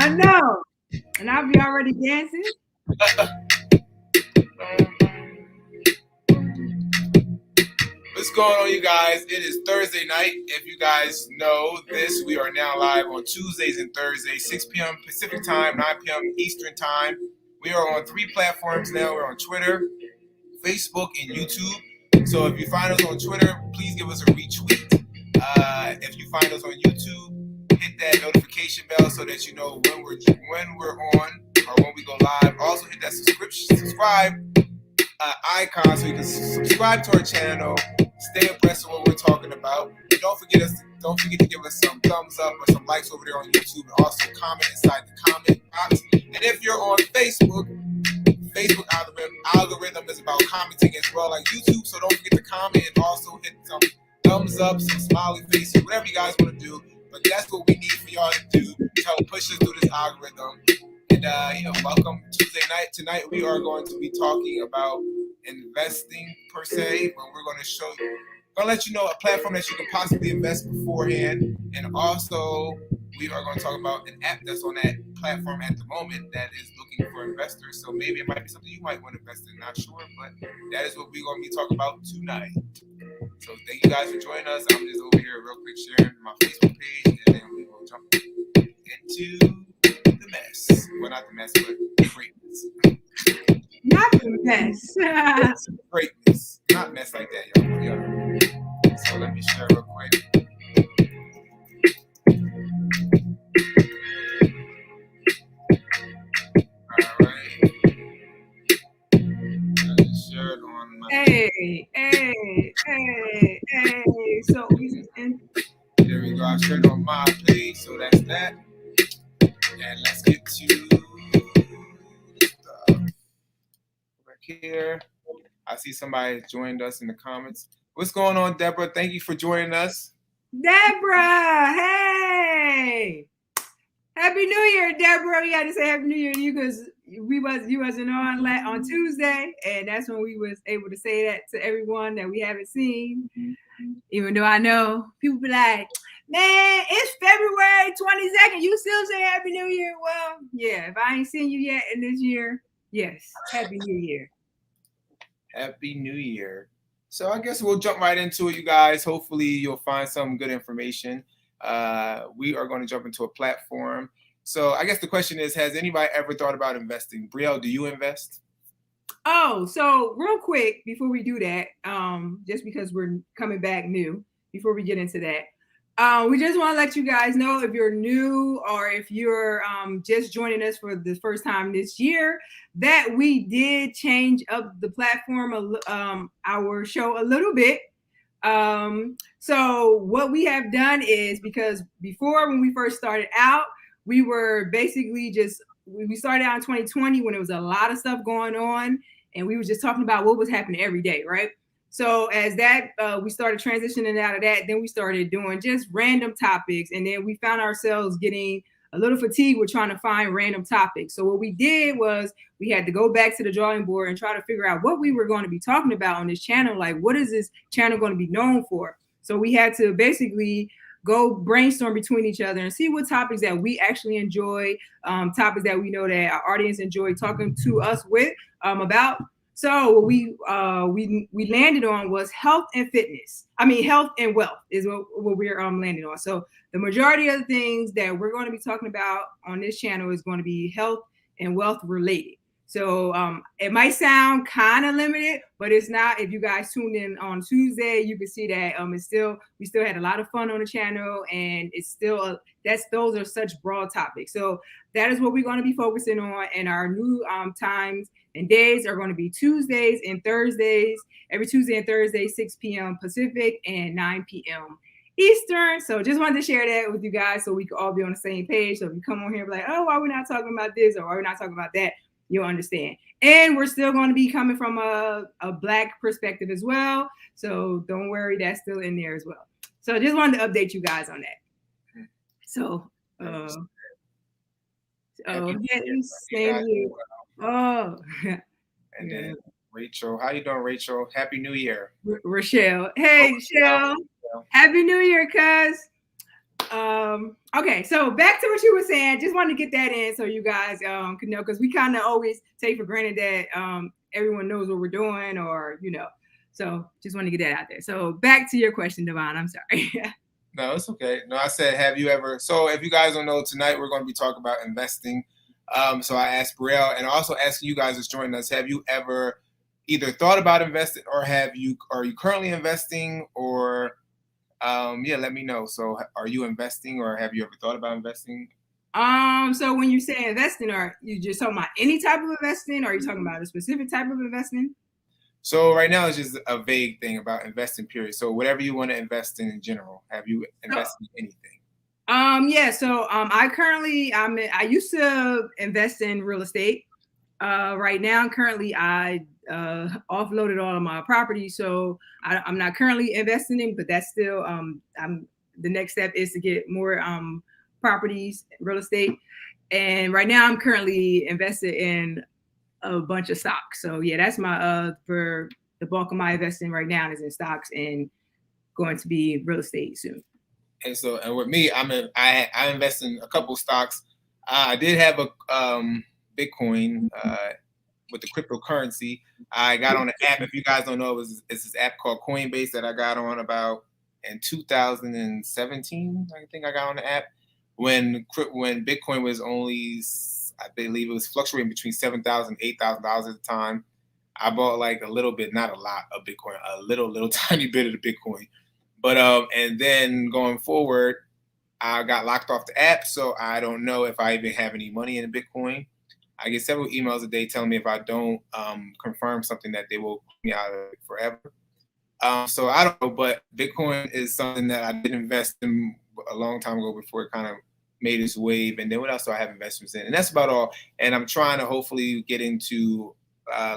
I know. And I'll be already dancing. What's going on, you guys? It is Thursday night. If you guys know this, we are now live on Tuesdays and Thursdays, 6 p.m. Pacific time, 9 p.m. Eastern time. We are on 3 platforms now. We're on Twitter, Facebook, and YouTube. So if you find us on Twitter, please give us a retweet. If you find us on YouTube, hit that notification bell so that you know when we're on or when we go live. Also hit that subscribe icon so you can subscribe to our channel, stay abreast of what we're talking about. Don't forget to give us some thumbs up or some likes over there on YouTube, and also comment inside the comment box. And if you're on Facebook algorithm is about commenting as well, like YouTube. So don't forget to comment and also hit some thumbs up, some smiley faces, whatever you guys want to do. But that's what we need for y'all to do to help push us through this algorithm. And welcome Tuesday night. Tonight we are going to be talking about investing per se, but we're going to let you know a platform that you can possibly invest beforehand, and also we are going to talk about an app that's on that platform at the moment that is looking for investors. So maybe it might be something you might want to invest in. Not sure, but that is what we're going to be talking about tonight. So thank you guys for joining us. I'm just over here real quick sharing my Facebook page, and then we will jump into the mess. Well, not the mess, but greatness. Not the mess. Greatness. Not mess like that, y'all. So let me share real quick. Alright. I just shared on my Hey. So there we go. I shared on my page, so that's that. And let's get to the stuff. Back here. I see somebody joined us in the comments. What's going on, Deborah? Thank you for joining us. Deborah, hey. Happy New Year, Deborah. We had to say Happy New Year to you because you wasn't on Tuesday, and that's when we was able to say that to everyone that we haven't seen. Even though I know people be like, man, it's February 22nd. You still say Happy New Year? Well, yeah, if I ain't seen you yet in this year, yes, Happy New Year. Happy New Year. So I guess we'll jump right into it, you guys. Hopefully you'll find some good information. We are going to jump into a platform. So I guess the question is, has anybody ever thought about investing? Brielle, do you invest? Oh, so real quick before we do that, just because we're coming back new, before we get into that, we just want to let you guys know if you're new or if you're just joining us for the first time this year, that we did change up the platform, our show a little bit. So what we have done is, because before when we first started out, we were basically we started out in 2020 when there was a lot of stuff going on, and we were just talking about what was happening every day, right? So as that, we started transitioning out of that. Then we started doing just random topics. And then we found ourselves getting a little fatigued with trying to find random topics. So what we did was we had to go back to the drawing board and try to figure out what we were going to be talking about on this channel. Like, what is this channel going to be known for? So we had to basically go brainstorm between each other and see what topics that we actually enjoy, topics that we know that our audience enjoy talking to us with about. So what we landed on was health and fitness. I mean, health and wealth is what we're landing on. So the majority of the things that we're going to be talking about on this channel is going to be health and wealth related. So it might sound kind of limited, but it's not. If you guys tuned in on Tuesday, you can see that we still had a lot of fun on the channel, and it's still those are such broad topics. So that is what we're going to be focusing on, and our new times and days are going to be Tuesdays and Thursdays, every Tuesday and Thursday, 6 p.m. Pacific and 9 p.m. Eastern. So just wanted to share that with you guys so we could all be on the same page. So if you come on here and be like, oh, why are we not talking about this, or why are we not talking about that, you'll understand. And we're still going to be coming from a Black perspective as well. So don't worry, that's still in there as well. So I just wanted to update you guys on that. So, same you. Oh. And then Rachel, how you doing, Rachel? Happy New Year. Rochelle. Hey, Rochelle. Happy New Year, cuz. Okay, so back to what you were saying. Just wanted to get that in so you guys could know, because we kind of always take for granted that everyone knows what we're doing, or So just want to get that out there. So back to your question, Devon. I'm sorry. No, it's okay. No, I said, have you ever? So if you guys don't know, tonight we're going to be talking about investing. So I asked Brielle, and also asking you guys that's joining us, have you ever either thought about investing, or are you currently investing, or yeah, let me know. So are you investing, or have you ever thought about investing? So when you say investing, are you just talking about any type of investing, or are you talking about a specific type of investing? So right now it's just a vague thing about investing, period. So whatever you want to invest in general, have you invested in anything? Yeah. So I used to invest in real estate. Right now, currently, I offloaded all of my property, so I'm not currently investing in, but that's still the next step is to get more properties, real estate, and right now I'm currently invested in a bunch of stocks. So yeah, that's my for the bulk of my investing right now is in stocks and going to be real estate soon. And with me, I invest in a couple stocks. I did have a Bitcoin with the cryptocurrency. I got on an app. If you guys don't know, it's this app called Coinbase that I got on about in 2017. I think I got on the app when Bitcoin was only, I believe it was fluctuating between $7,000 $8,000 at the time. I bought like a little bit, not a lot of Bitcoin, a little tiny bit of the Bitcoin. But and then going forward, I got locked off the app, so I don't know if I even have any money in Bitcoin. I get several emails a day telling me if I don't confirm something that they will put me out of it forever. So I don't know, but Bitcoin is something that I did invest in a long time ago before it kind of made its wave. And then what else do I have investments in? And that's about all. And I'm trying to hopefully get into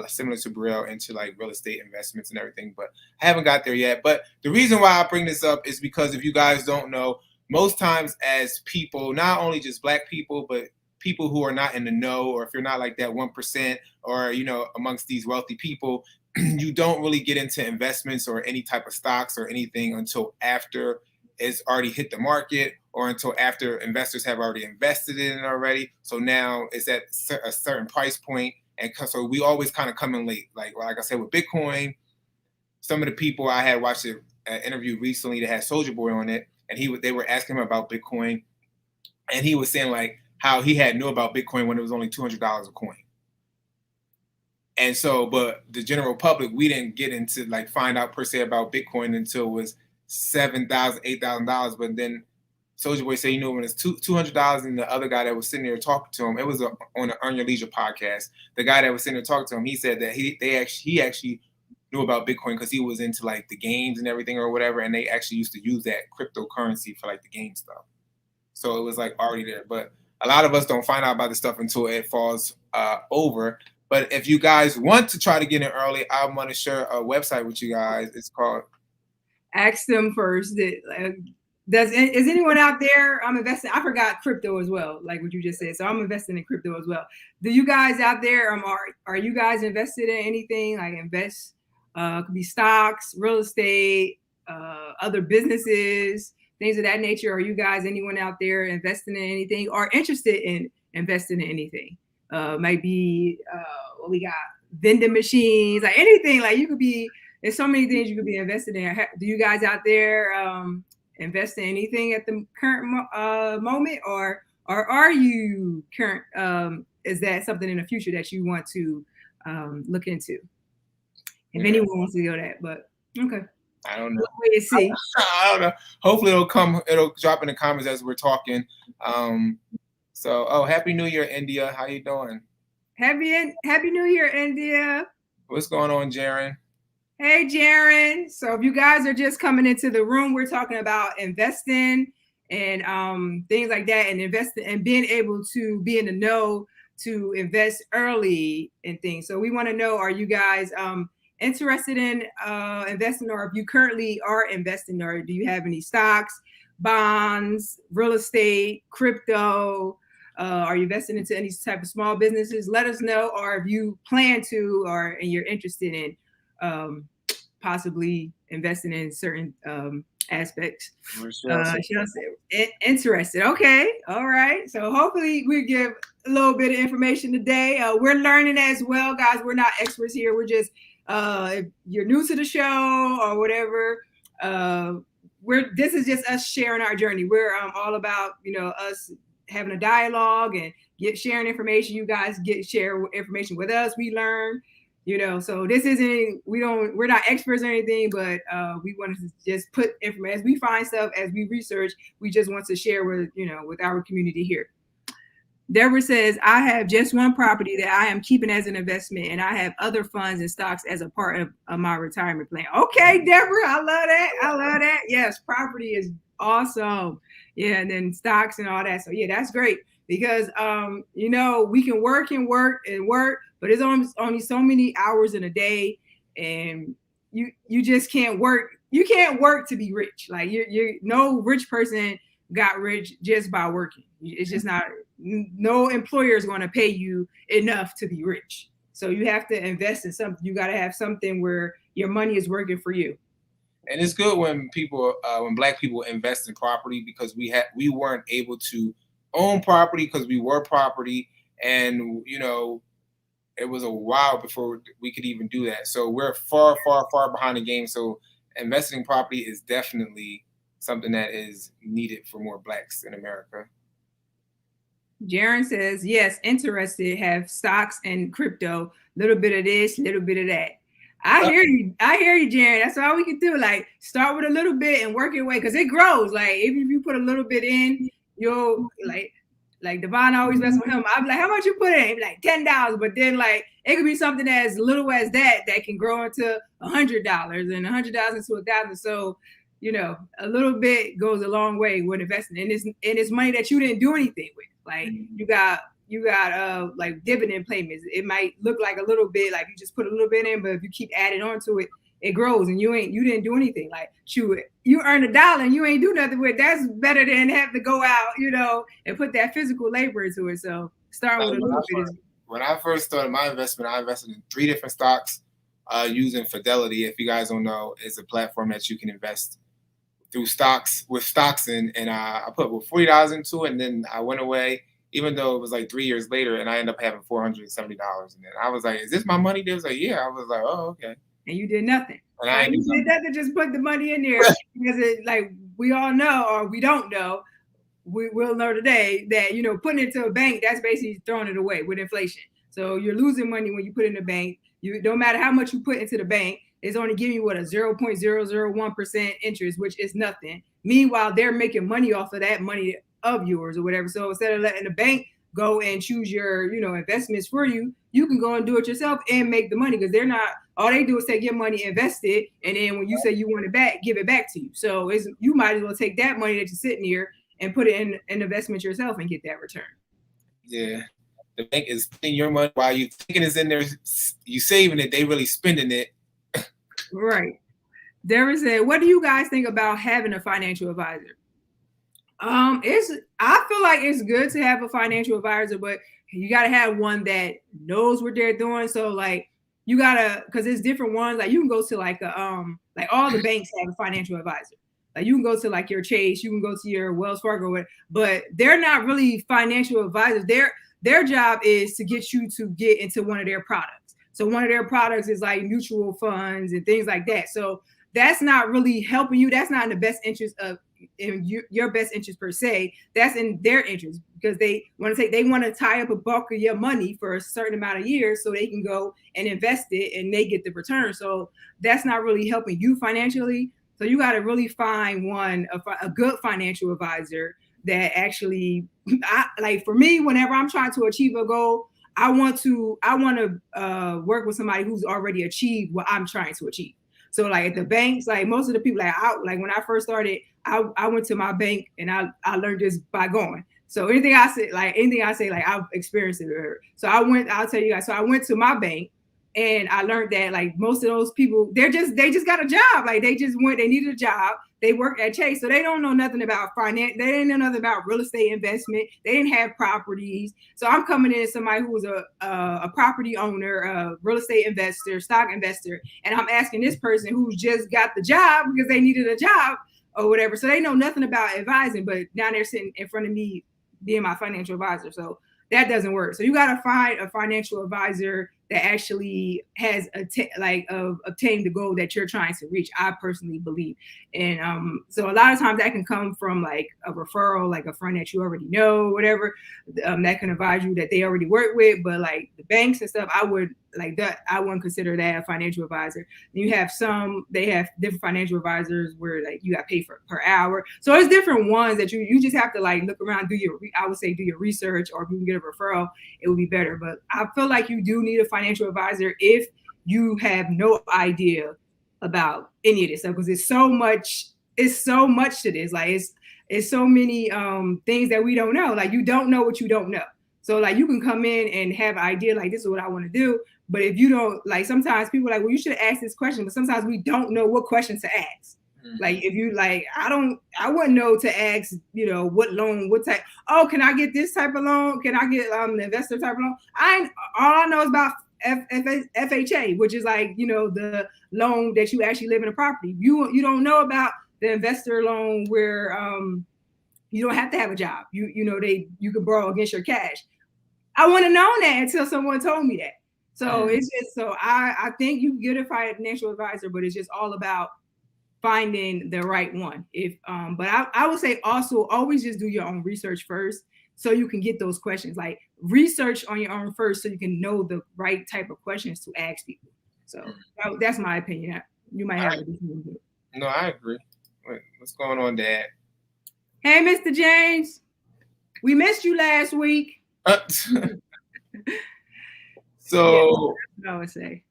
similar to Brielle, into like real estate investments and everything, but I haven't got there yet. But the reason why I bring this up is because if you guys don't know, most times as people, not only just Black people, but people who are not in the know, or if you're not like that 1%, or amongst these wealthy people, you don't really get into investments or any type of stocks or anything until after it's already hit the market, or until after investors have already invested in it already. So now it's at a certain price point. And so we always kind of come in late. Like I said, with Bitcoin, some of the people I had watched an interview recently that had Soldier Boy on it, and they were asking him about Bitcoin, and he was saying like how he had knew about Bitcoin when it was only $200 a coin. And so, but the general public, we didn't get into like find out per se about Bitcoin until it was $7,000, $8,000. But then Soldier Boy said, when it's $200, and the other guy that was sitting there talking to him, it was on the Earn Your Leisure podcast. The guy that was sitting there talking to him, he said that he actually knew about Bitcoin because he was into like the games and everything or whatever, and they actually used to use that cryptocurrency for like the game stuff. So it was like already there. But a lot of us don't find out about this stuff until it falls over. But if you guys want to try to get in early, I'm going to share a website with you guys. It's called Ask Them First. Is anyone out there? I'm investing. I forgot crypto as well, like what you just said. So I'm investing in crypto as well. Do you guys out there are you guys invested in anything? Like invest could be stocks, real estate, other businesses, things of that nature. Are you guys, anyone out there, investing in anything or interested in investing in anything? Might be what we got, vending machines, like anything. Like you could be. There's so many things you could be invested in. Do you guys out there invest in anything at the current moment, or are you current? Is that something in the future that you want to look into? If anyone wants to go that, but okay. I don't know. We'll see. I don't know. Hopefully it'll drop in the comments as we're talking. So, Happy New Year, India. How you doing? Happy New Year, India. What's going on, Jaren? Hey, Jaren. So if you guys are just coming into the room, we're talking about investing and things like that, and investing and being able to be in the know to invest early in things. So we want to know, are you guys interested in investing, or if you currently are investing, or do you have any stocks, bonds, real estate, crypto? Are you investing into any type of small businesses? Let us know, or if you plan to, and you're interested in possibly investing in certain aspects. Michelle said, Interested. Okay. All right. So hopefully we give a little bit of information today. We're learning as well, guys. We're not experts here. We're just if you're new to the show or whatever, this is just us sharing our journey. We're all about us having a dialogue and sharing information. You guys share information with us. We learn. So this isn't, we're not experts or anything, but we want to just put information as we find stuff, as we research, we just want to share with our community here. Deborah says, I have just one property that I am keeping as an investment, and I have other funds and stocks as a part of my retirement plan. Okay, Deborah, I love that. I love that. Yes, property is awesome. Yeah, and then stocks and all that. So yeah, that's great because we can work and work and work, but there's only so many hours in a day, and you just can't work. You can't work to be rich. Like you're no rich person got rich just by working. It's just not. No employer is going to pay you enough to be rich. So you have to invest in something. You got to have something where your money is working for you. And it's good when when Black people invest in property because we weren't able to own property because we were property, and it was a while before we could even do that. So we're far, far, far behind the game. So investing in property is definitely something that is needed for more Blacks in America. Jaron says, yes, interested, have stocks and crypto, little bit of this, little bit of that. I hear you, Jaron. That's all we can do. Like start with a little bit and work your way because it grows. Like even if you put a little bit in, you'll like Devon always mess with him. I'm like, how much you put in? Like $10, but then like it could be something as little as that can grow into $100 and $100 into $1,000. So a little bit goes a long way with investing, and it's money that you didn't do anything with. Like you got like dividend payments. It might look like a little bit, like you just put a little bit in, but if you keep adding on to it, it grows, and you didn't do anything. Like shoot, you earn $1 and you ain't do nothing with it. That's better than have to go out, and put that physical labor into it. So start with a little bit. When I first started my investment, I invested in 3 different stocks using Fidelity. If you guys don't know, it's a platform that you can invest through stocks and I put $40 into it, and then I went away, even though it was like 3 years later, and I ended up having $470. And then I was like, is this my money? They was like, yeah. I was like, oh, okay. And you did nothing. And you did nothing, just put the money in there because like we all know, or we don't know, we'll know today that, putting it to a bank, that's basically throwing it away with inflation. So you're losing money when you put it in the bank. You no matter how much you put into the bank, it's only giving you a 0.001% interest, which is nothing. Meanwhile, they're making money off of that money of yours or whatever. So instead of letting the bank go and choose your, investments for you, you can go and do it yourself and make the money because all they do is take your money, invest it, and then when you say you want it back, give it back to you. So you might as well take that money that you're sitting here and put it in an investment yourself and get that return. Yeah. The bank is putting your money while you thinking it's in there, you saving it, they really spending it. Right. Deborah said, what do you guys think about having a financial advisor? I feel like it's good to have a financial advisor, but you got to have one that knows what they're doing. So like you gotta, because there's different ones. Like you can go to like all the banks have a financial advisor. Like you can go to like your Chase, you can go to your Wells Fargo, but they're not really financial advisors. Their job is to get you to get into one of their products. So one of their products is like mutual funds and things like that. So that's not really helping you. That's not in the best interest of your best interest per se. That's in their interest because they want to tie up a bulk of your money for a certain amount of years so they can go and invest it and they get the return. So that's not really helping you financially. So you got to really find a good financial advisor that actually, like for me, whenever I'm trying to achieve a goal, I want to work with somebody who's already achieved what I'm trying to achieve. So like at the banks, like most of the people, like when I first started, I went to my bank and I learned this by going. So anything I say, like I've experienced it. So I'll tell you guys. So I went to my bank and I learned that like most of those people, they just got a job. Like they needed a job. They worked at Chase. So they don't know nothing about finance. They didn't know nothing about real estate investment. They didn't have properties. So I'm coming in as somebody who was a property owner, a real estate investor, stock investor. And I'm asking this person who's just got the job because they needed a job, or whatever. So they know nothing about advising, but now they're sitting in front of me being my financial advisor. So that doesn't work. So you got to find a financial advisor that actually has obtained the goal that you're trying to reach. I personally believe. And so a lot of times that can come from like a referral, like a friend that you already know, whatever, that can advise you that they already work with. But like the banks and stuff, I wouldn't consider that a financial advisor. You have they have different financial advisors where like you got paid for per hour. So it's different ones that you just have to like look around, do your research, or if you can get a referral, it would be better. But I feel like you do need a financial advisor if you have no idea about any of this stuff, because it's so much to this. Like it's so many things that we don't know. Like you don't know what you don't know. So like you can come in and have an idea like this is what I want to do. But if you don't, like sometimes people are like, well, you should ask this question, but sometimes we don't know what questions to ask. Like if you like, I wouldn't know to ask, what loan, what type. Oh, can I get this type of loan? Can I get the investor type of loan? All I know is about FHA, which is like, the loan that you actually live in a property. You don't know about the investor loan where you don't have to have a job. You can borrow against your cash. I wouldn't have known that until someone told me that. So it's just, so I think you get a financial advisor, but it's just all about finding the right one. But I would say also always just do your own research first, so you can get those questions. Like research on your own first, so you can know the right type of questions to ask people. So that's my opinion. You might have a different view. No, I agree. What's going on, Dad? Hey, Mr. James, we missed you last week. So I would say.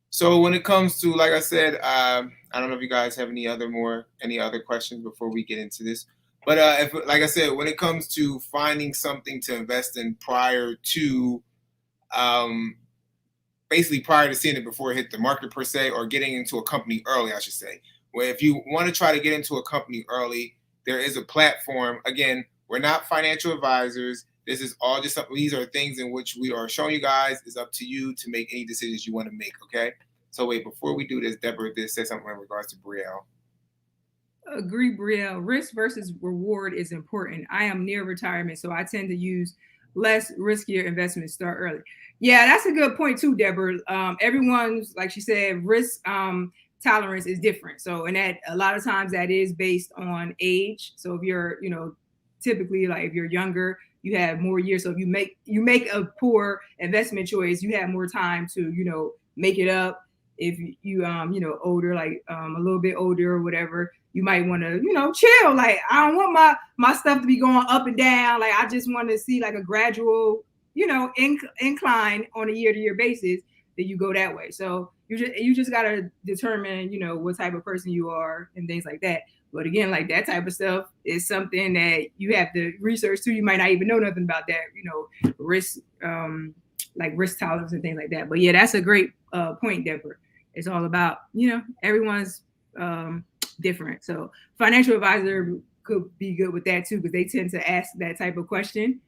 So when it comes to, like I said, I don't know if you guys have any other questions before we get into this. But if, like I said, when it comes to finding something to invest in prior to, basically prior to seeing it before it hit the market per se, or getting into a company early, I should say. Where if you want to try to get into a company early, there is a platform. Again, we're not financial advisors. This is all just these are things in which we are showing you guys. It's up to you to make any decisions you want to make, okay? So wait, before we do this, Deborah did say something in regards to Brielle. Agree, Brielle. Risk versus reward is important. I am near retirement, so I tend to use less riskier investments. Start early. Yeah, that's a good point too, Deborah. Everyone's, like she said, risk tolerance is different. So, and that a lot of times that is based on age. So if you're, typically like if you're younger, you have more years. So if you make a poor investment choice, you have more time to, make it up. If you, older, like a little bit older or whatever, you might want to, chill. Like, I don't want my stuff to be going up and down. Like, I just want to see like a gradual, incline on a year-to-year basis, that you go that way. So you just got to determine, what type of person you are and things like that. But again, like that type of stuff is something that you have to research too. You might not even know nothing about that, risk, like risk tolerance and things like that. But yeah, that's a great point, Deborah. It's all about, everyone's different. So financial advisor could be good with that too, because they tend to ask that type of question.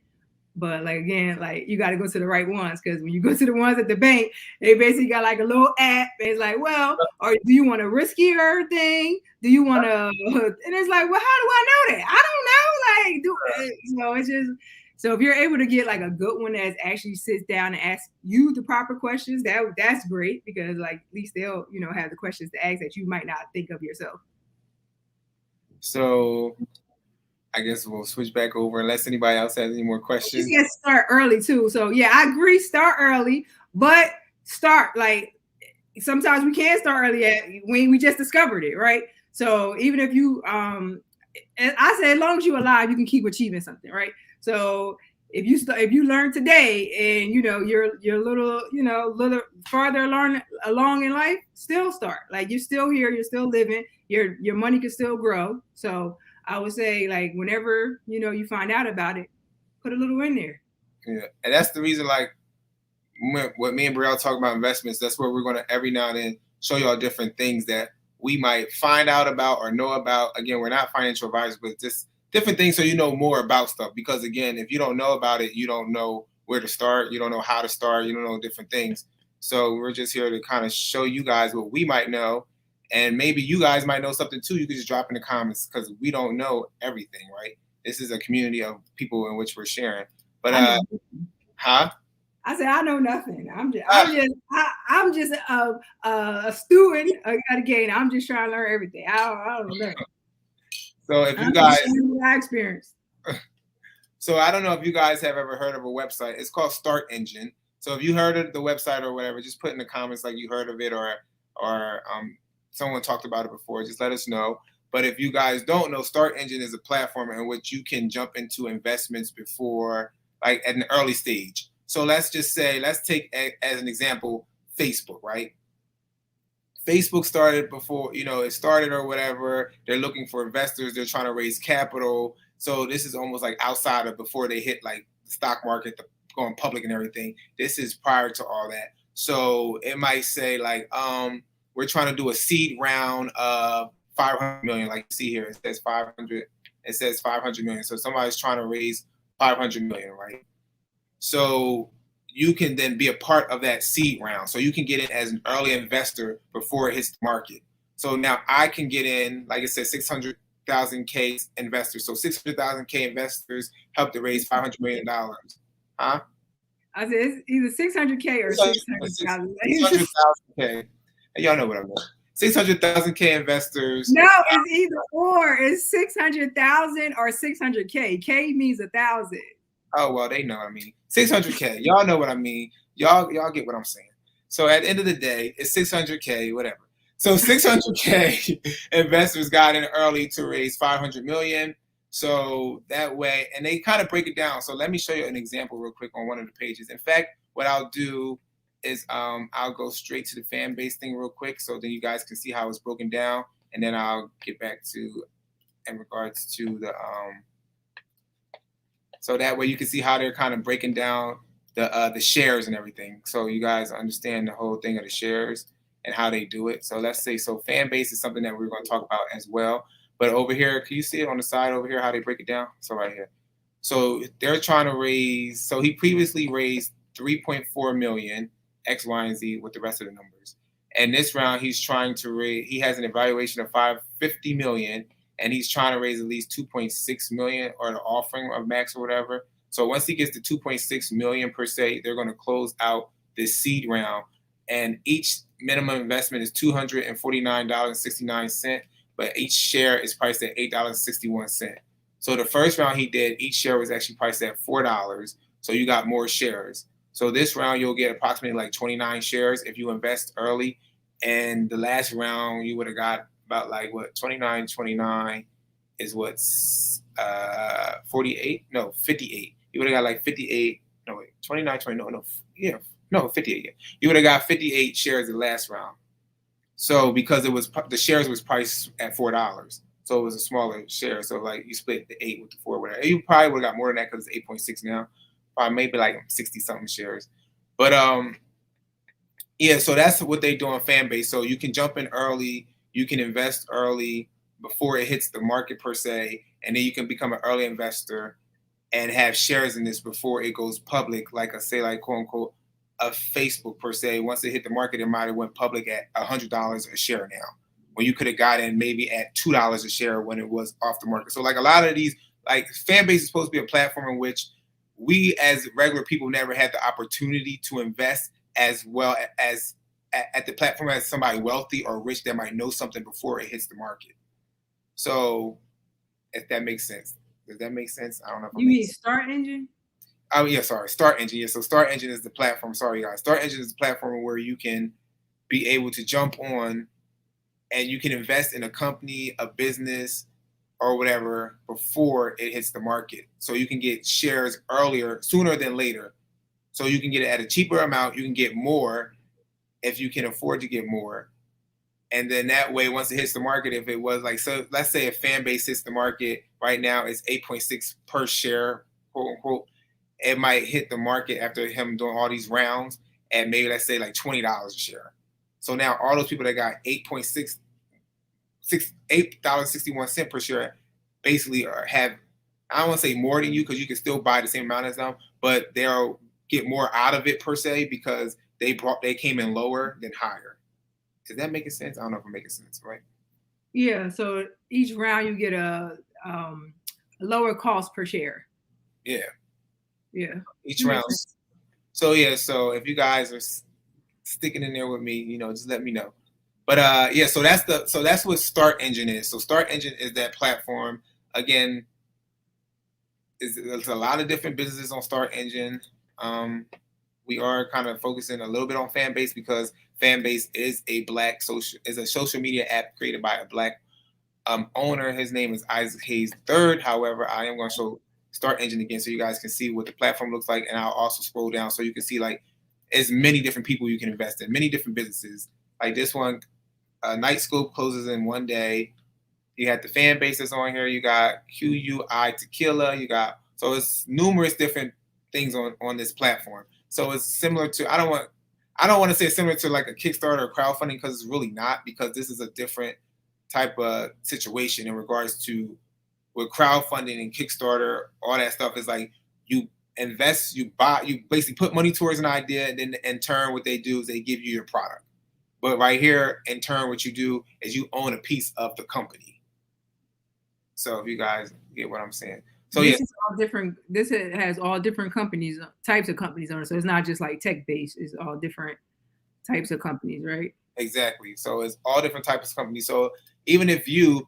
But like, again, like you got to go to the right ones, because when you go to the ones at the bank, they basically got like a little app. It's like, well, or do you want a riskier thing? Do you want to? And it's like, well, how do I know that? I don't know. Like, it's just, so if you're able to get like a good one that actually sits down and asks you the proper questions, that's great, because like at least they'll have the questions to ask that you might not think of yourself. So I guess we'll switch back over unless anybody else has any more questions. She said start early too. So yeah, I agree. Start early, but start like sometimes we can't start early when we just discovered it, right? So even if you, I say as long as you're alive, you can keep achieving something, right? So if you learn today and you're a little farther along in life, still start. Like you're still here, you're still living, your money can still grow. So I would say, like, whenever, you find out about it, put a little in there. Yeah. And that's the reason, like, what me and Brielle talk about investments, that's where we're going to every now and then show y'all different things that we might find out about or know about. Again, we're not financial advisors, but just different things so you know more about stuff. Because, again, if you don't know about it, you don't know where to start. You don't know how to start. You don't know different things. So we're just here to kind of show you guys what we might know. And maybe you guys might know something too. You could just drop in the comments because we don't know everything, right? This is a community of people in which we're sharing. But huh? I said I know nothing. I'm just a student at a game. I'm just trying to learn everything. I don't know. So if you guys, my experience. So I don't know if you guys have ever heard of a website. It's called Start Engine. So if you heard of the website or whatever, just put in the comments like you heard of it or someone talked about it before. Just let us know. But if you guys don't know, Start Engine is a platform in which you can jump into investments before, like at an early stage. So let's take as an example, Facebook, right? Facebook started before, it started or whatever. They're looking for investors. They're trying to raise capital. So this is almost like outside of before they hit like the stock market, going public and everything. This is prior to all that. So it might say like, we're trying to do a seed round of 500 million. Like you see here, it says 500. It says 500 million. So somebody's trying to raise 500 million, right? So you can then be a part of that seed round. So you can get in as an early investor before it hits the market. So now I can get in, like I said, 600,000 K investors. So 600,000 K investors help to raise $500 million. Huh? I said it's either 600K or 600,000. 600,000 K. Y'all know what I mean. 600,000 K investors. No, it's either or. It's 600,000 or 600K. K means 1,000. Oh, well, they know what I mean. 600K. Y'all know what I mean. Y'all get what I'm saying. So at the end of the day, it's 600K, whatever. So 600K investors got in early to raise 500 million. So that way, and they kind of break it down. So let me show you an example real quick on one of the pages. In fact, what I'll do is I'll go straight to the Fanbase thing real quick so then you guys can see how it's broken down. And then I'll get back to in regards to the so that way you can see how they're kind of breaking down the shares and everything. So you guys understand the whole thing of the shares and how they do it. So let's say, so Fanbase is something that we're going to talk about as well. But over here, can you see it on the side over here, how they break it down? So right here. So they're trying to raise, so he previously raised 3.4 million, X, Y, and Z with the rest of the numbers. And this round, he's trying to raise, he has an evaluation of 550 million, and he's trying to raise at least 2.6 million or the offering of max or whatever. So once he gets to 2.6 million per se, they're going to close out this seed round. And each minimum investment is $249.69, but each share is priced at $8.61. So the first round he did, each share was actually priced at $4. So you got more shares. So this round, you'll get approximately like 29 shares if you invest early. And the last round, you would have got about like what, 29 is what's 48? No, 58. You would have got like 58. No, wait, 29, 20, no, yeah. No, 58. Yeah. You would have got 58 shares the last round. So because it was the shares was priced at $4, so it was a smaller share. So like you split the 8 with the 4, whatever. You probably would have got more than that because it's 8.6 now. Probably maybe like 60 something shares. But yeah. So that's what they do on Fanbase. So you can jump in early, you can invest early before it hits the market per se, and then you can become an early investor and have shares in this before it goes public. Like I say, like quote unquote. Of Facebook per se, once it hit the market, it might have went public at $100 a share now, when you could have got in maybe at $2 a share when it was off the market. So like a lot of these, like Fanbase is supposed to be a platform in which we as regular people never had the opportunity to invest as well as at the platform as somebody wealthy or rich that might know something before it hits the market. So if that makes sense. Does that make sense? I don't know if you mean Start Engine? Oh, yeah, sorry. Start Engine. Yeah, so Start Engine is the platform. Sorry, guys. Start Engine is the platform where you can be able to jump on and you can invest in a company, a business, or whatever before it hits the market. So you can get shares earlier, sooner than later. So you can get it at a cheaper amount. You can get more if you can afford to get more. And then that way, once it hits the market, if it was like, so let's say if Fanbase hits the market right now, it's 8.6 per share, quote unquote. It might hit the market after him doing all these rounds and maybe let's say like $20 a share. So now all those people that got $8.61 per share basically have, I don't want to say more than you because you can still buy the same amount as them, but they'll get more out of it per se because they came in lower than higher. Is that making sense? I don't know if I'm making sense, right? Yeah. So each round you get a lower cost per share. Yeah. Yeah. Each round. So yeah. So if you guys are sticking in there with me, just let me know. But yeah. So that's what Start Engine is. So Start Engine is that platform. Again, there's a lot of different businesses on Start Engine. We are kind of focusing a little bit on Fanbase because Fanbase is a social media app created by a black owner. His name is Isaac Hayes III. However, I am going to show Start Engine again so you guys can see what the platform looks like, and I'll also scroll down so you can see like as many different people you can invest in, many different businesses. Like this one, Night Scope closes in one day. You had the fan bases on here. You got QUI Tequila. So it's numerous different things on this platform. So it's similar to I don't want to say it's similar to like a Kickstarter or crowdfunding because it's really not, because this is a different type of situation in regards to with crowdfunding and Kickstarter. All that stuff is like you invest, you basically put money towards an idea, and then in turn what they do is they give you your product. But right here, in turn, what you do is you own a piece of the company. So if you guys get what I'm saying. So this is all different. This has all different companies, types of companies on it. So it's not just like tech based. It's all different types of companies, right? Exactly. So it's all different types of companies. So even if you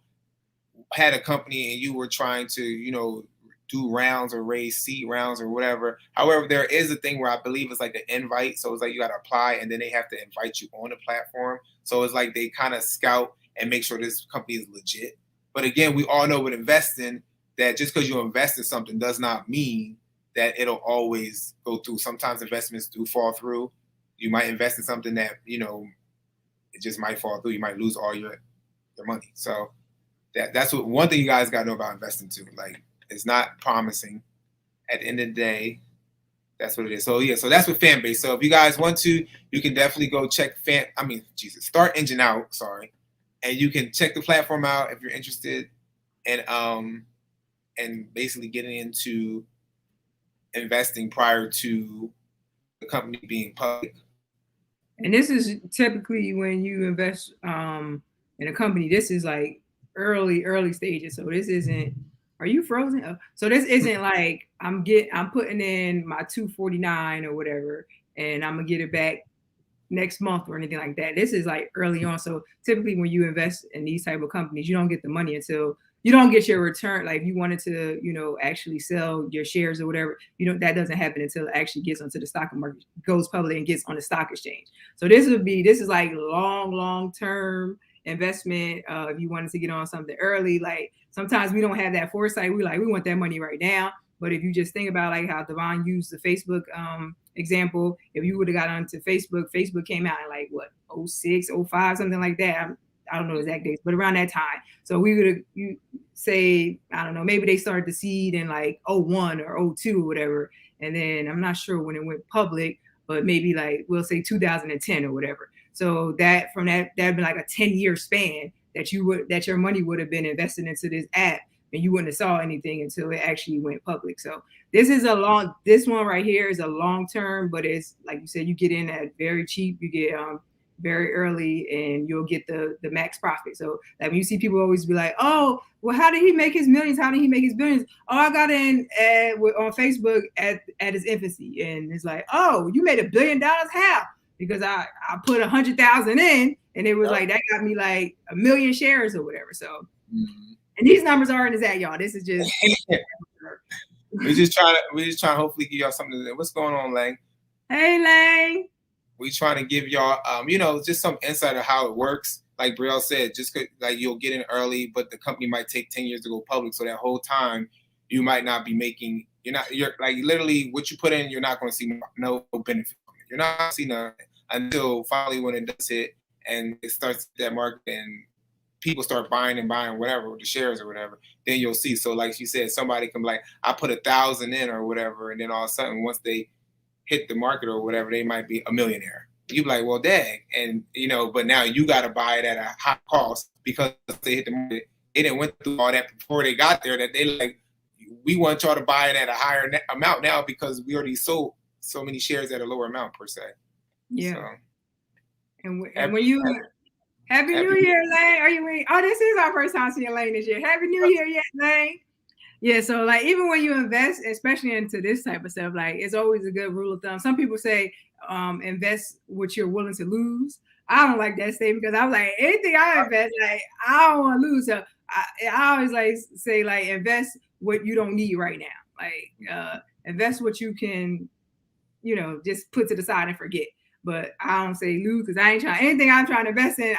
had a company and you were trying to, do rounds or raise seed rounds or whatever. However, there is a thing where I believe it's like an invite. So it's like you got to apply and then they have to invite you on the platform. So it's like they kind of scout and make sure this company is legit. But again, we all know with investing that just because you invest in something does not mean that it'll always go through. Sometimes investments do fall through. You might invest in something that, it just might fall through. You might lose all your money. So that's what one thing you guys got to know about investing too. Like, it's not promising. At the end of the day, that's what it is. So yeah, so that's with Fanbase. So if you guys want to, you can definitely go check Start Engine out. Sorry, and you can check the platform out if you're interested, and basically getting into investing prior to the company being public. And this is typically when you invest in a company. This is like early stages. So this isn't. Are you frozen? Oh, so this isn't like I'm putting in my 249 or whatever, and I'm gonna get it back next month or anything like that. This is like early on. So typically when you invest in these type of companies, you don't get the money until you don't get your return. Like if you wanted to, actually sell your shares or whatever, that doesn't happen until it actually gets onto the stock market, goes public and gets on the stock exchange. So this is like long term investment. If you wanted to get on something early, like sometimes we don't have that foresight. We want that money right now. But if you just think about like how Devon used the Facebook example, if you would have got onto Facebook came out in like what 06, 05, something like that. I don't know exact dates, but around that time. So we would you say, I don't know, maybe they started the seed in like 01 or 02 or whatever. And then I'm not sure when it went public, but maybe like we'll say 2010 or whatever. So that'd be like a 10-year span that your money would have been invested into this app, and you wouldn't have saw anything until it actually went public. So this one right here is a long term, but it's like you said, you get in at very cheap, you get very early, and you'll get the max profit. So like when you see people always be like, oh, well, how did he make his millions? How did he make his billions? Oh, I got in on Facebook at his infancy, and it's like, oh, you made $1 billion? How? Because I put 100,000 in, and it was like that got me like 1 million shares or whatever. So. Mm-hmm. And these numbers aren't exact, y'all. This is just we're just trying to hopefully give y'all something to do. What's going on, Lang? Hey, Lang. We trying to give y'all just some insight of how it works. Like Brielle said, just like you'll get in early, but the company might take 10 years to go public. So that whole time you might not be making you're like literally what you put in, you're not going to see no benefit from it. You're not going to see none until finally when it does hit and it starts that market and people start buying whatever with the shares or whatever, then you'll see. So like she said, somebody can be like, I put 1,000 in or whatever, and then all of a sudden once they hit the market or whatever, they might be a millionaire. You'd be like, well, dang. And but now you got to buy it at a high cost because they hit the market. They didn't went through all that before they got there, that they like, we want y'all to buy it at a higher amount now because we already sold so many shares at a lower amount per se. Yeah. So, and when you Happy New Year, Lane. Are you in? Oh, this is our first time seeing Lane this year. Happy New Year, yeah, Lane. Yeah, so like even when you invest, especially into this type of stuff, like it's always a good rule of thumb. Some people say invest what you're willing to lose. I don't like that statement because I'm like anything I invest, like I don't want to lose. So I always like say like invest what you don't need right now. Like invest what you can, just put to the side and forget. But I don't say lose because I ain't trying anything I'm trying to invest in.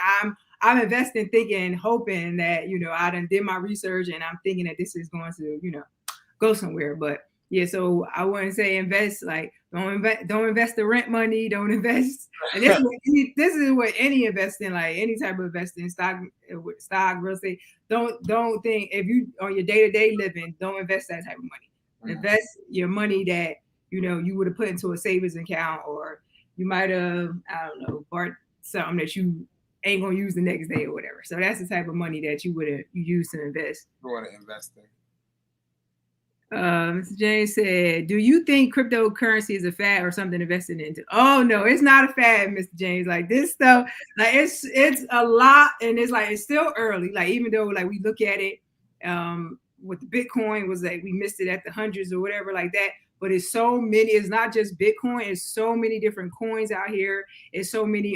I'm investing, thinking, hoping that I done did my research and I'm thinking that this is going to go somewhere. But yeah, so I wouldn't say invest like don't invest the rent money, don't invest. And this is what any investing, like any type of investing, stock, real estate. Don't think if you on your day-to-day living, don't invest that type of money. Invest your money that you would have put into a savings account, or you might have, I don't know, bought something that you ain't gonna use the next day or whatever. So that's the type of money that you would use to invest. You want to invest in. Mr. James said, "Do you think cryptocurrency is a fad or something invested into?" Oh no, it's not a fad, Mr. James. Like this stuff, like it's a lot, and it's still early. Like even though like we look at it, with the Bitcoin was like we missed it at the hundreds or whatever like that. But it's so many. It's not just Bitcoin. It's so many different coins out here. It's so many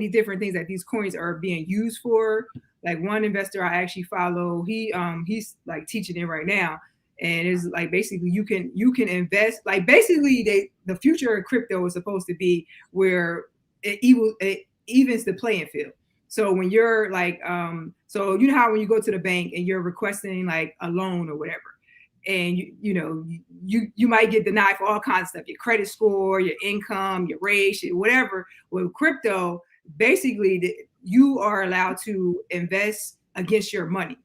different things that these coins are being used for. Like one investor I actually follow, he's like teaching it right now, and it's like basically you can invest. Like basically the future of crypto is supposed to be where it evens the playing field. So when you're like, so you know how when you go to the bank and you're requesting like a loan or whatever, and you might get denied for all kinds of stuff, your credit score, your income, your race, whatever. With crypto, basically you are allowed to invest against your money.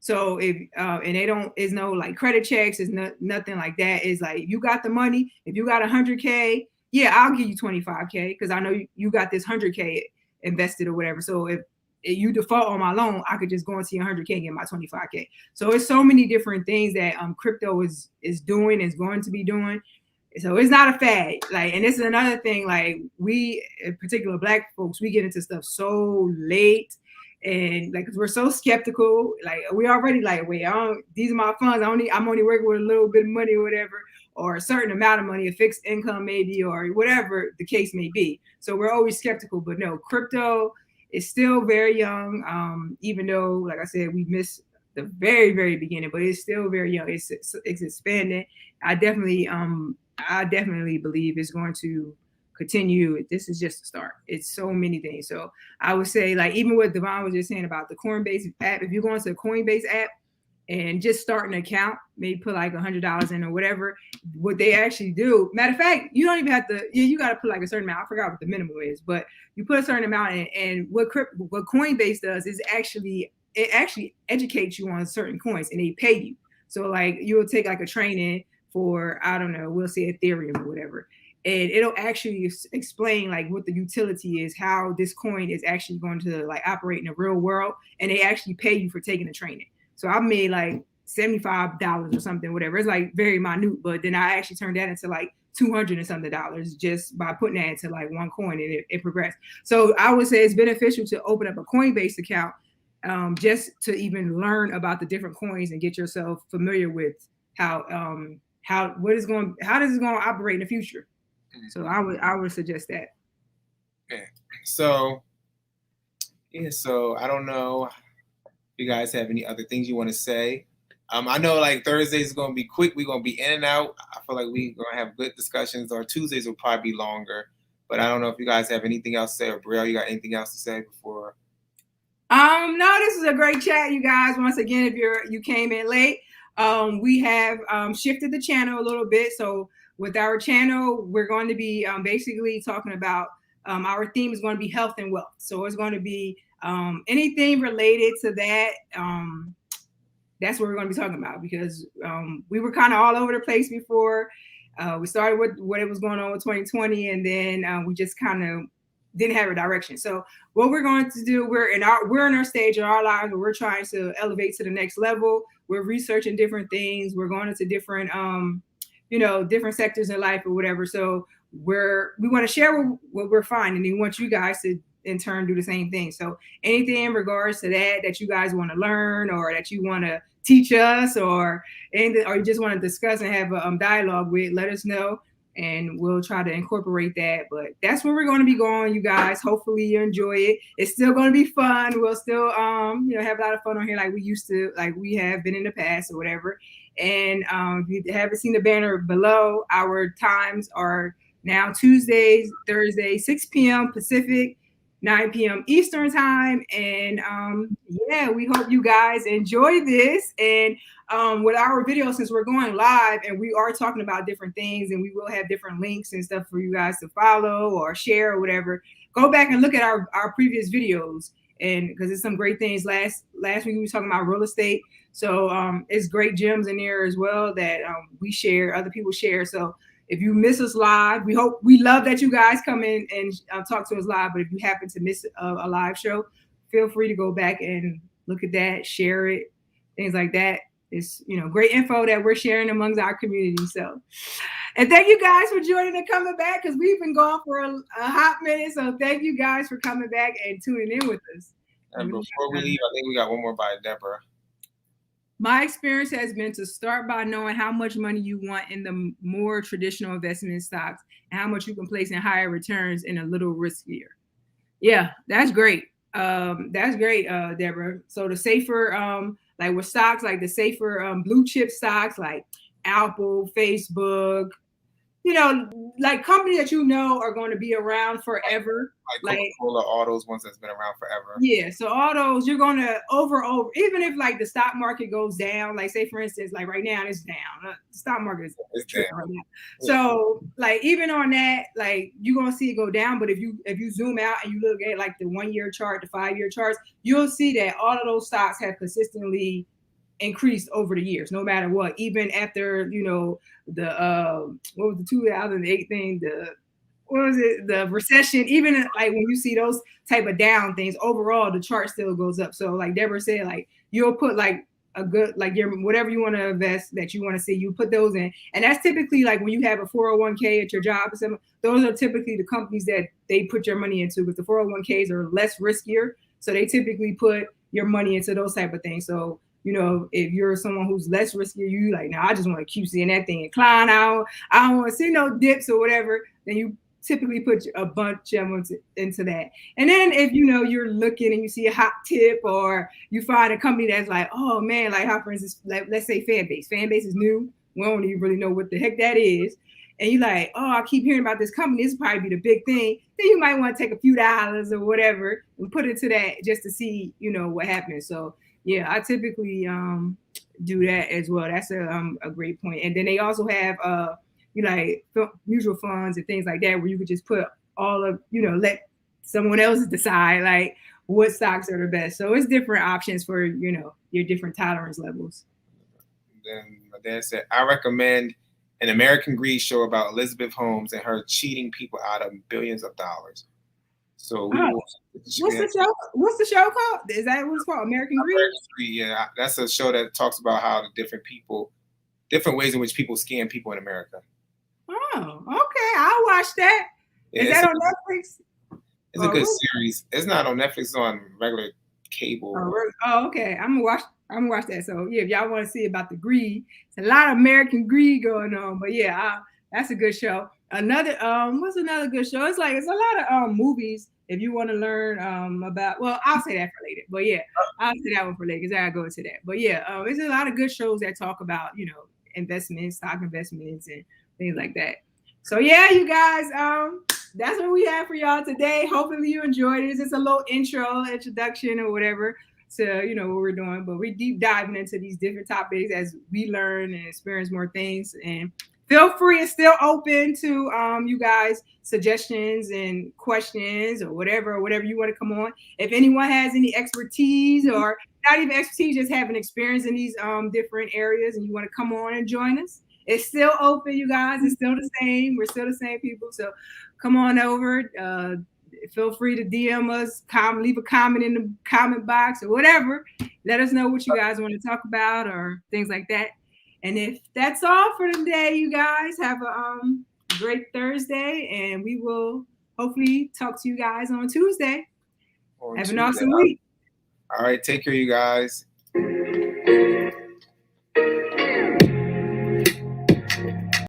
So if and it's no like credit checks, it's nothing like that. It's like you got the money. If you got 100K, yeah, I'll give you 25K because I know you got this 100K invested or whatever. So if you default on my loan, I could just go into your 100K and get my 25K. So it's so many different things that crypto is doing, is going to be doing. So it's not a fad. Like, and this is another thing, like we, in particular Black folks, we get into stuff so late, and like, cause we're so skeptical. Like we already like, wait, these are my funds. I'm only working with a little bit of money or whatever, or a certain amount of money, a fixed income maybe, or whatever the case may be. So we're always skeptical, but no, crypto is still very young. Even though, like I said, we missed the very, very beginning, but it's still very young. It's expanding. I definitely believe it's going to continue. This is just a start. It's so many things. So I would say, like, even what Devon was just saying about the Coinbase app, if you go into the Coinbase app and just start an account, maybe put like $100 in or whatever, what they actually do. Matter of fact, you don't even have to, you got to put like a certain amount. I forgot what the minimum is, but you put a certain amount in, and what Coinbase does is it actually educates you on certain coins, and they pay you. So like you'll take like a training for, I don't know, we'll say Ethereum or whatever, and it'll actually explain like what the utility is, how this coin is actually going to like operate in the real world, and they actually pay you for taking the training. So I made like $75 or something, whatever. It's like very minute, but then I actually turned that into like $200 and something just by putting that into like one coin, and it progressed. So I would say it's beneficial to open up a Coinbase account, just to even learn about the different coins and get yourself familiar with how does it going to operate in the future. So I would suggest that. Okay. So I don't know if you guys have any other things you want to say. I know like Thursdays is going to be quick. We're going to be in and out. I feel like we're going to have good discussions, or Tuesdays will probably be longer. But I don't know if you guys have anything else to say, or Brielle, you got anything else to say before? No, this is a great chat, you guys. Once again, if you came in late, we have shifted the channel a little bit. So with our channel, we're going to be basically talking about our theme is going to be health and wealth. So it's going to be anything related to that. That's what we're going to be talking about, because we were kind of all over the place before. We started with what it was going on with 2020, and then we just kind of didn't have a direction. So what we're going to do, we're in our stage in our lives where we're trying to elevate to the next level. We're researching different things. We're going into different, different sectors in life or whatever. So we want to share what we're finding, and we want you guys to in turn do the same thing. So anything in regards to that you guys want to learn, or that you want to teach us, or anything, or you just want to discuss and have a dialogue with, let us know, and we'll try to incorporate that. But that's where we're going to be going, you guys. Hopefully you enjoy it. It's still going to be fun. We'll still have a lot of fun on here like we used to, like we have been in the past or whatever. And if you haven't seen the banner below, our times are now Tuesdays, Thursdays, 6 p.m. Pacific, 9 p.m. Eastern time. And yeah, we hope you guys enjoy this. And with our video, since we're going live and we are talking about different things, and we will have different links and stuff for you guys to follow or share or whatever, go back and look at our previous videos. And because there's some great things. Last week we were talking about real estate. So it's great gems in there as well that we share, other people share. So if you miss us live, we love that you guys come in and talk to us live. But if you happen to miss a live show, feel free to go back and look at that, share it, things like that. It's great info that we're sharing amongst our community. So, and thank you guys for joining and coming back, because we've been gone for a hot minute. So thank you guys for coming back and tuning in with us. And before we leave, I think we got one more by Deborah. My experience has been to start by knowing how much money you want in the more traditional investment stocks and how much you can place in higher returns and a little riskier. Yeah, that's great. That's great, Deborah. So the safer, like with stocks, like the safer blue chip stocks like Apple, Facebook, like companies that are going to be around forever. Like Coca-Cola, all those ones that's been around forever. Yeah, so all those you're going to over, even if like the stock market goes down, like say for instance, like right now it's down. The stock market is down right now. Yeah. So like even on that, like you're going to see it go down. But if you zoom out and you look at like the 1 year chart, the 5 year charts, you'll see that all of those stocks have consistently increased over the years, no matter what. Even after the what was the 2008 thing, the recession, even like when you see those type of down things, overall the chart still goes up. So like Deborah said, like you'll put like a good, like your whatever you want to invest that you want to see, you put those in. And that's typically like when you have a 401k at your job or something, those are typically the companies that they put your money into, because the 401ks are less riskier, so they typically put your money into those type of things. So if you're someone who's less risky, you like, now I just want to keep seeing that thing incline out, I don't want to see no dips or whatever, then you typically put a bunch of them into that. And then if you're looking and you see a hot tip, or you find a company that's like, oh man, like how for instance, like let's say Fanbase is new, we don't even really know what the heck that is, and you're like, oh, I keep hearing about this company, this will probably be the big thing, then you might want to take a few dollars or whatever and put it to that just to see what happens. So yeah, I typically do that as well. That's a great point. And then they also have like mutual funds and things like that, where you could just put all of let someone else decide like what stocks are the best. So it's different options for your different tolerance levels. Then my dad said, I recommend an American Greed show about Elizabeth Holmes and her cheating people out of billions of dollars. So what's the show called? Is that what it's called? American Greed? Yeah, that's a show that talks about how the different ways in which people scam people in America. Oh, okay. I'll watch that. Yeah, is that on Netflix? It's a good series. It's not on Netflix, it's on regular cable. Oh, okay. I'm gonna watch that. So yeah, if y'all want to see about the greed, it's a lot of American greed going on. But yeah, that's a good show. Another what's another good show? It's a lot of movies if you want to learn about. Well, I'll say that for later. But yeah, I'll say that one for later because I go into that. But yeah, there's a lot of good shows that talk about investments, stock investments, and things like that. So yeah, you guys, that's what we have for y'all today. Hopefully you enjoyed it. It's just a little introduction or whatever to what we're doing. But we're deep diving into these different topics as we learn and experience more things. And feel free, it's still open to you guys suggestions and questions or whatever you want to come on. If anyone has any expertise, or not even expertise, just having experience in these different areas, and you want to come on and join us, it's still open, you guys. It's still the same. We're still the same people. So come on over. Feel free to DM us, leave a comment in the comment box or whatever. Let us know what you guys want to talk about or things like that. And if that's all for today, you guys have a great Thursday, and we will hopefully talk to you guys on Tuesday. Have an awesome week. All right, take care, you guys.